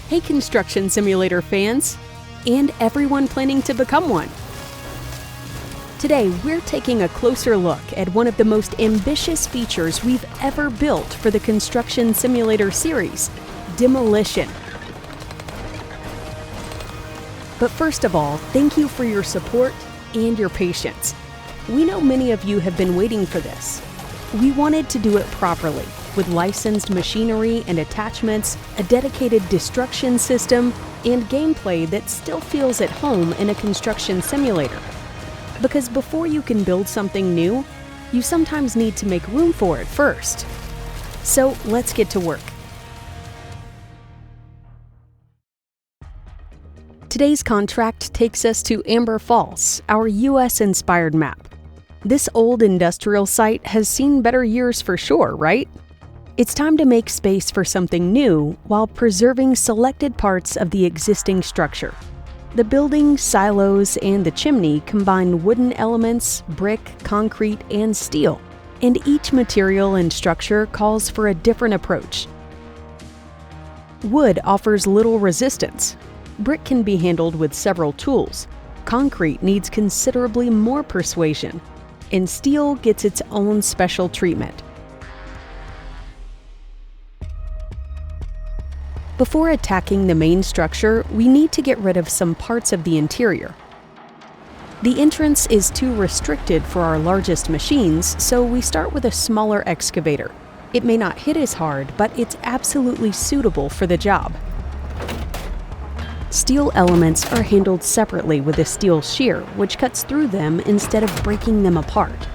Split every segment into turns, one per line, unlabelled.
Hey construction simulator fans, and everyone planning to become one. Today, we're taking a closer look at one of the most ambitious features we've ever built for the Construction Simulator series, Demolition. But first of all, thank you for your support and your patience. We know many of you have been waiting for this. We wanted to do it properly, with licensed machinery and attachments, a dedicated destruction system, and gameplay that still feels at home in a construction simulator. Because before you can build something new, you sometimes need to make room for it first. So let's get to work. Today's contract takes us to Amber Falls, our US-inspired map. This old industrial site has seen better years for sure, right? It's time to make space for something new while preserving selected parts of the existing structure. The building, silos, and the chimney combine wooden elements, brick, concrete, and steel, and each material and structure calls for a different approach. Wood offers little resistance. Brick can be handled with several tools. Concrete needs considerably more persuasion, and steel gets its own special treatment. Before attacking the main structure, we need to get rid of some parts of the interior. The entrance is too restricted for our largest machines, so we start with a smaller excavator. It may not hit as hard, but it's absolutely suitable for the job. Steel elements are handled separately with a steel shear, which cuts through them instead of breaking them apart.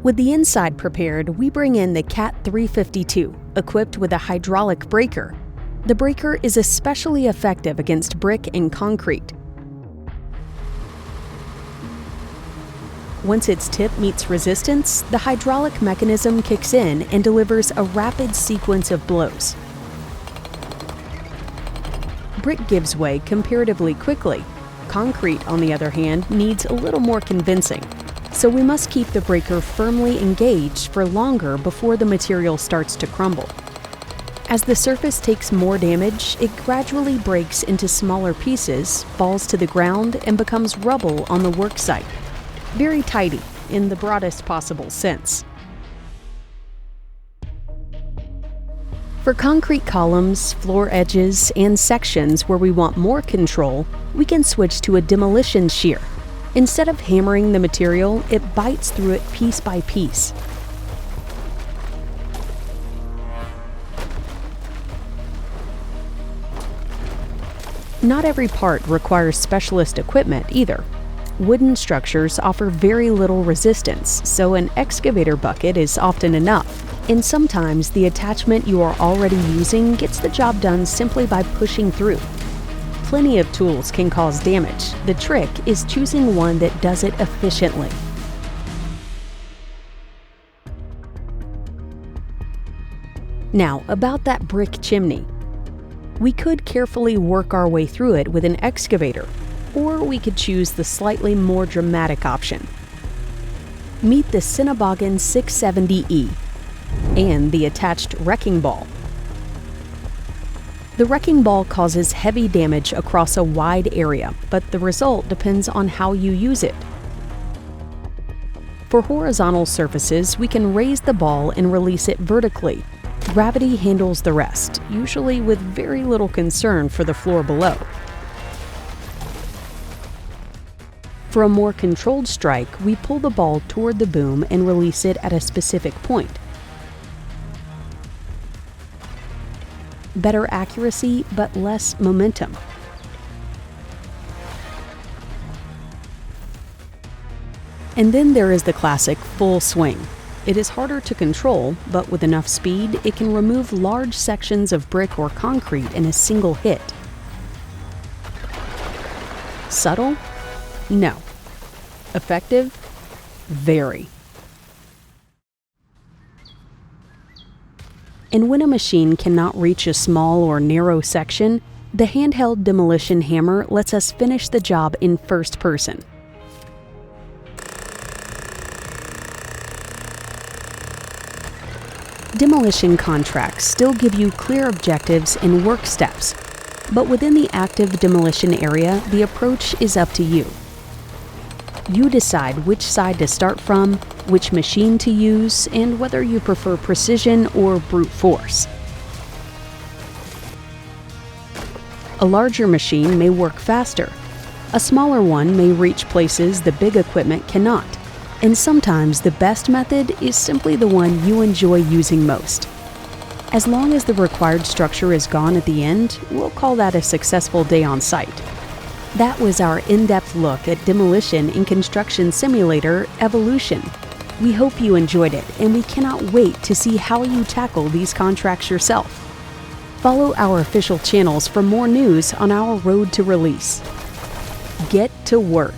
With the inside prepared, we bring in the CAT 352, equipped with a hydraulic breaker. The breaker is especially effective against brick and concrete. Once its tip meets resistance, the hydraulic mechanism kicks in and delivers a rapid sequence of blows. Brick gives way comparatively quickly. Concrete, on the other hand, needs a little more convincing. So we must keep the breaker firmly engaged for longer before the material starts to crumble. As the surface takes more damage, it gradually breaks into smaller pieces, falls to the ground, and becomes rubble on the work site. Very tidy, in the broadest possible sense. For concrete columns, floor edges, and sections where we want more control, we can switch to a demolition shear. Instead of hammering the material, it bites through it piece by piece. Not every part requires specialist equipment either. Wooden structures offer very little resistance, so an excavator bucket is often enough. And sometimes the attachment you are already using gets the job done simply by pushing through. Plenty of tools can cause damage. The trick is choosing one that does it efficiently. Now, about that brick chimney. We could carefully work our way through it with an excavator, or we could choose the slightly more dramatic option. Meet the Cinnaboggan 670E and the attached wrecking ball. The wrecking ball causes heavy damage across a wide area, but the result depends on how you use it. For horizontal surfaces, we can raise the ball and release it vertically. Gravity handles the rest, usually with very little concern for the floor below. For a more controlled strike, we pull the ball toward the boom and release it at a specific point. Better accuracy, but less momentum. And then there is the classic full swing. It is harder to control, but with enough speed, it can remove large sections of brick or concrete in a single hit. Subtle? No. Effective? Very. And when a machine cannot reach a small or narrow section, the handheld demolition hammer lets us finish the job in first person. Demolition contracts still give you clear objectives and work steps, but within the active demolition area, the approach is up to you. You decide which side to start from, which machine to use, and whether you prefer precision or brute force. A larger machine may work faster. A smaller one may reach places the big equipment cannot. And sometimes the best method is simply the one you enjoy using most. As long as the required structure is gone at the end, we'll call that a successful day on site. That was our in-depth look at Demolition in Construction Simulator Evolution. We hope you enjoyed it, and we cannot wait to see how you tackle these contracts yourself. Follow our official channels for more news on our road to release. Get to work.